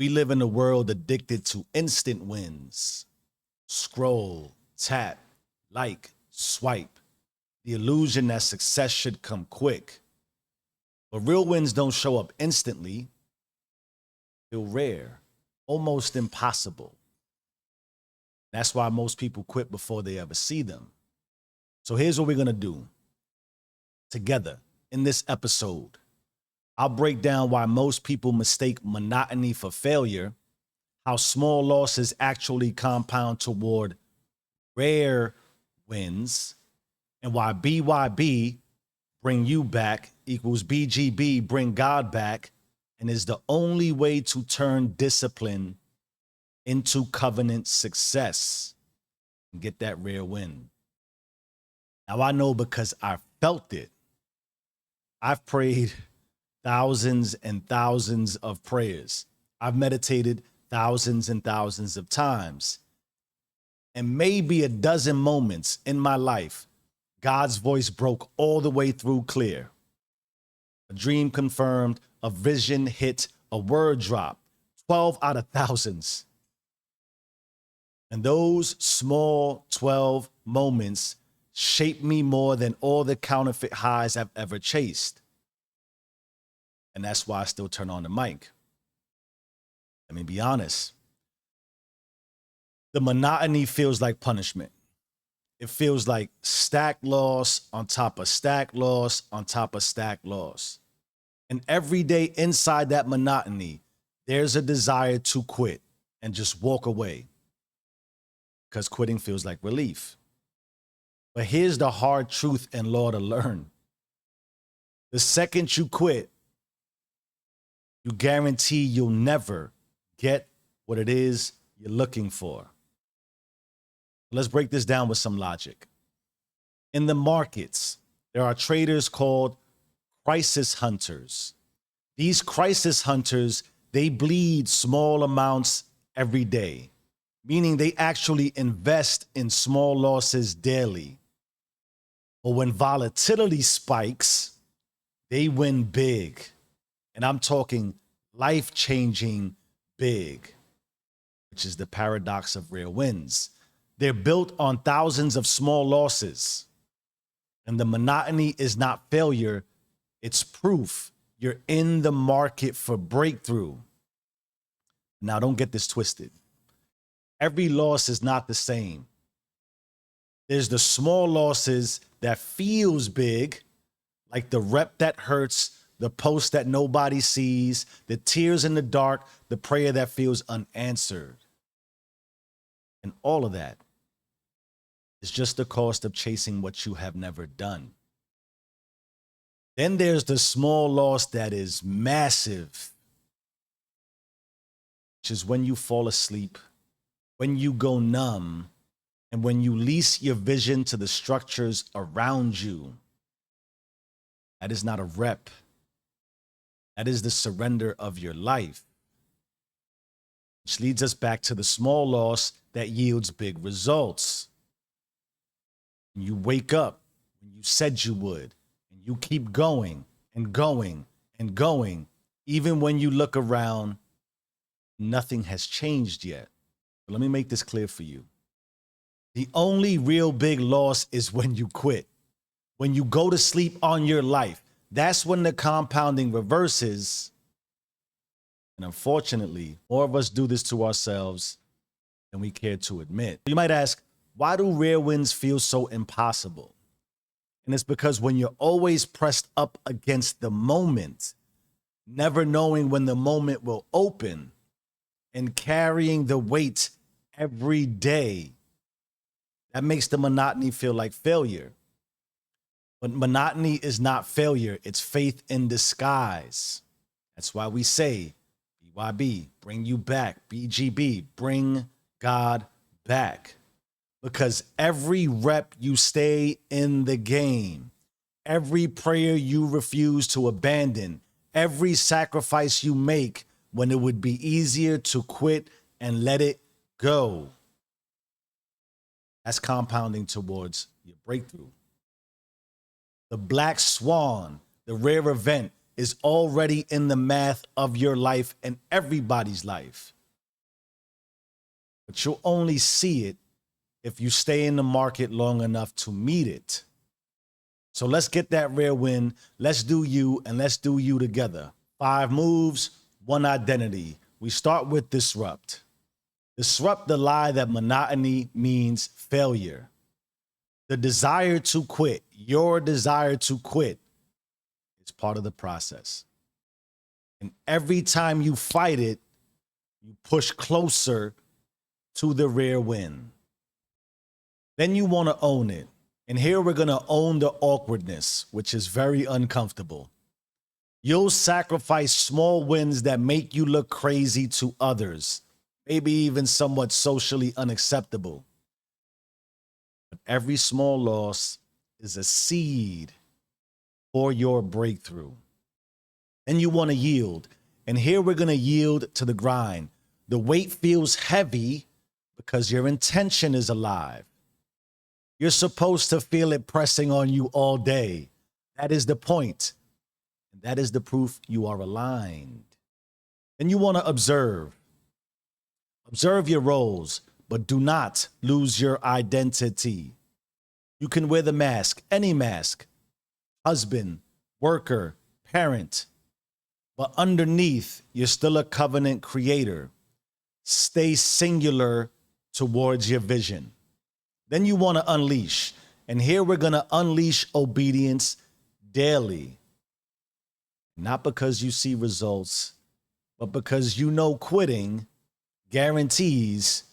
We live in a world addicted to instant wins. Scroll, tap, like, swipe. The illusion that success should come quick. But real wins don't show up instantly. Feel rare, almost impossible. That's why most people quit before they ever see them. So here's what we're going to do together in this episode. I'll break down why most people mistake monotony for failure, how small losses actually compound toward rare wins, and why BYB, bring you back, equals BGB, bring God back, and is the only way to turn discipline into covenant success and get that rare win. Now I know because I felt it. I've prayed thousands and thousands of prayers. I've meditated thousands and thousands of times. And maybe a dozen moments in my life, God's voice broke all the way through clear. A dream confirmed, a vision hit, a word drop, 12 out of thousands. And those small 12 moments shaped me more than all the counterfeit highs I've ever chased. And that's why I still turn on the mic. Let me be honest. The monotony feels like punishment. It feels like stack loss on top of stack loss on top of stack loss. And every day inside that monotony, there's a desire to quit and just walk away because quitting feels like relief. But here's the hard truth and law to learn. The second you quit, you guarantee you'll never get what it is you're looking for. Let's break this down with some logic. In the markets, there are traders called crisis hunters. These crisis hunters, they bleed small amounts every day, meaning they actually invest in small losses daily. But when volatility spikes, they win big. And I'm talking life-changing big, which is the paradox of rare wins. They're built on thousands of small losses. And the monotony is not failure, it's proof you're in the market for breakthrough. Now, don't get this twisted. Every loss is not the same. There's the small losses that feels big, like the rep that hurts, the post that nobody sees, the tears in the dark, the prayer that feels unanswered. And all of that is just the cost of chasing what you have never done. Then there's the small loss that is massive, which is when you fall asleep, when you go numb, and when you lease your vision to the structures around you. That is not a rep. That is the surrender of your life. Which leads us back to the small loss that yields big results. You wake up when you said you would, and you keep going and going and going. Even when you look around, nothing has changed yet. But let me make this clear for you. The only real big loss is when you quit. When you go to sleep on your life, that's when the compounding reverses. And unfortunately, more of us do this to ourselves than we care to admit. You might ask, why do rare wins feel so impossible? And it's because when you're always pressed up against the moment, never knowing when the moment will open, and carrying the weight every day, that makes the monotony feel like failure. But monotony is not failure. It's faith in disguise. That's why we say, BYB, bring you back. BGB, bring God back. Because every rep you stay in the game, every prayer you refuse to abandon, every sacrifice you make when it would be easier to quit and let it go, that's compounding towards your breakthrough. The black swan, the rare event, is already in the math of your life and everybody's life. But you'll only see it if you stay in the market long enough to meet it. So let's get that rare win. Let's do you, and let's do you together. 5 moves, 1 identity. We start with disrupt. Disrupt the lie that monotony means failure. The desire to quit, your desire to quit, is part of the process. And every time you fight it, you push closer to the rare win. Then you want to own it. And here we're going to own the awkwardness, which is very uncomfortable. You'll sacrifice small wins that make you look crazy to others, maybe even somewhat socially unacceptable. But every small loss is a seed for your breakthrough. And you want to yield. And here we're going to yield to the grind. The weight feels heavy because your intention is alive. You're supposed to feel it pressing on you all day. That is the point. And that is the proof you are aligned. And you want to observe. Observe your roles, but do not lose your identity. You can wear the mask, any mask, husband, worker, parent, but underneath, you're still a covenant creator. Stay singular towards your vision. Then you want to unleash. And here we're going to unleash obedience daily. Not because you see results, but because you know quitting guarantees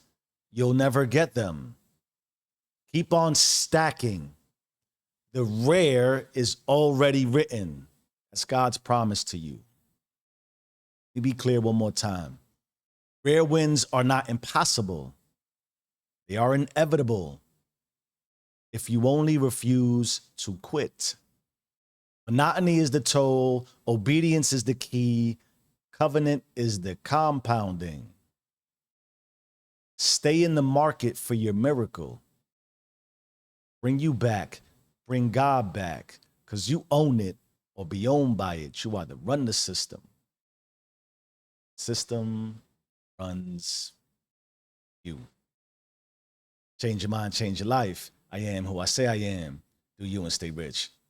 you'll never get them. Keep on stacking. The rare is already written. That's God's promise to you. Let me be clear one more time. Rare wins are not impossible. They are inevitable if you only refuse to quit. Monotony is the toll. Obedience is the key. Covenant is the compounding. Stay in the market for your miracle. Bring you back. Bring God back. Because you own it or be owned by it. You either run the system. System runs you. Change your mind, change your life. I am who I say I am. Do you and stay rich.